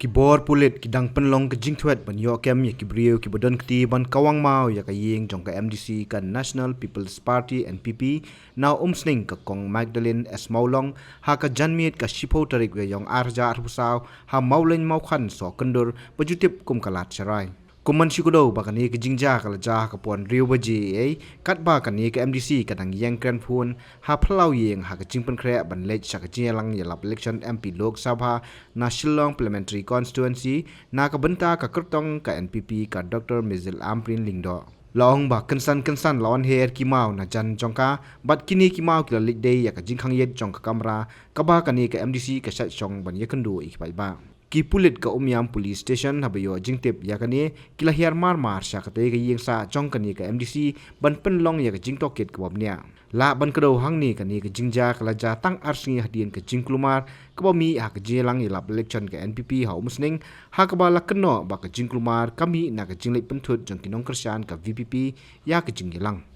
Kibor Pulit kidang penlong ke Thwet ban yo kem ya kibriu kibodon kti ban Kawang mau ya ka Ïing jong ka MDC kan National People's Party NPP now Umsning ka kong Magdalene S Maulong ha ka janmiet ka shipo tarik we yong arja arbusaw ha mauleng mau khan so kendur bajutip kum kalat charai kuman shikudo ba kani ke jingja kala ja ka pon riu baji ai kat ba kani ke MDC kadang yang kran phun ha phlau Ïing ha ka jingpen khre ban lech sa ka jelang ya lap election MP Lok Sabha na Shillong Parliamentary Constituency na ka benta ka kertong ka NPP ka Dr. Mizil Amprin Lingdo Long ba kensan lawan her kimau na jan jongka bat kini kimau kila lik day ya ka jingkhang yet jong ka kamera ka ba kani ke MDC ka shat chong ban yakendu ikbai ba ki Pulit ka umyam police station habayo jingtip ya kani kila hiar mar sya ka te ka Ïing sa chong kani ka MDC ban penlong ya ka jingtoket ka bomnya la ban kado hang ni kani ka jingja kala ja tang Sngi Hadien ka Jingklumar ka bomi ha ka jelang ya lap election ka NPP ha Umsning ha ka ba la keno ba ka Jingklumar kami na ka jinglei penthut jong kinong kersian ka VPP ya ka jinggelang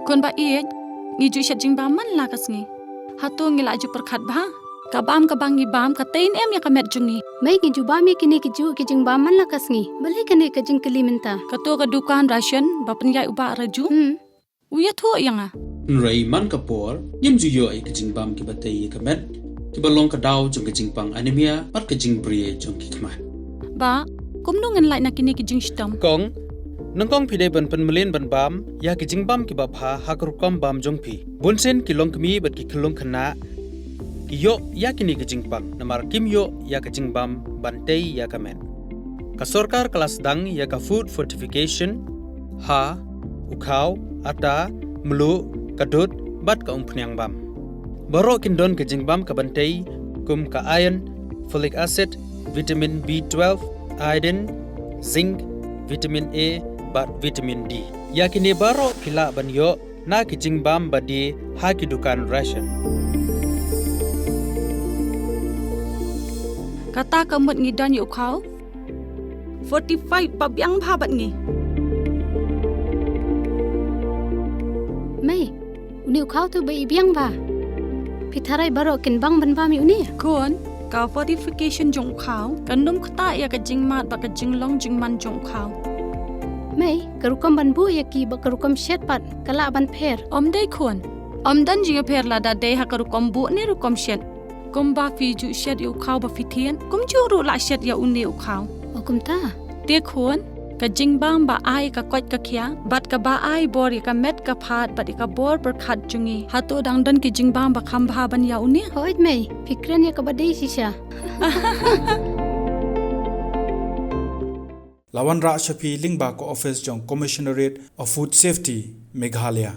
Kon ba Ïing ngiju shat jing bam man la kasngi hatu ngila ju perkhat ba kabam kabang ngi bam ka tein em ya kamet jungi mai ngiju bam kini kiju kijing bam man la kasngi bale kane kajing kelimenta kato ka dukan ration ba penyai uba raju uya tho yanga Nrai man kapor nyem ju yo ai kijing bam ki batei kamet ki balong ka daw jong kijing pang anemia pat kijing brie jong ki kmat ba kumnu ngan lai na kini kijing stom kong nangkong pide ban penmelin ban bam ya kijing bam ki bapha hakrukom bam jong pi bunsen ki long kmi bat ki khlong khana ki yo ya kini kijing pang namar kim yo ya kijing bam bantei ya kamen ka sarkar kelas dang ya ka food fortification ha ukhaw ata mlu kadut bat ka umpnyang bam baro kindon kijing bam ka bantei kum ka iron folic acid vitamin B12 iodine zinc vitamin A bat vitamin D yakini baro kila banyo na kijing bam badi ha kidukan ration kata kamut ngi dan yu khau 45 pabyang bha bat ngi mai uni khau tu bai biang ba pitharai baro kin bang ban ba mi uni kon ka fortification jong khau kanum khata ya ka jing mat ba ka jing long jing man jong khau mai karukam ban bu ya ki ba karukam shet pat kala ban pher om dei khon om dan jing pher la da dei ha karukom bu ne rukom shet kum ba fi ju shet yu khau ba fitien kum ju ru la shet ya uni u khau okum ta te khon ka jing bam ba ai ka kwat ka khia bat ka ba ai bor ya ka met ka phat bat ka bor per khat jungi hatu dang dan ki jing bam ba kham bha ban ya uni hoit mai fikran ya ka ba dei sisha Lawan Ra Shafi Lingba ko office jong Commissionerate of Food Safety Meghalaya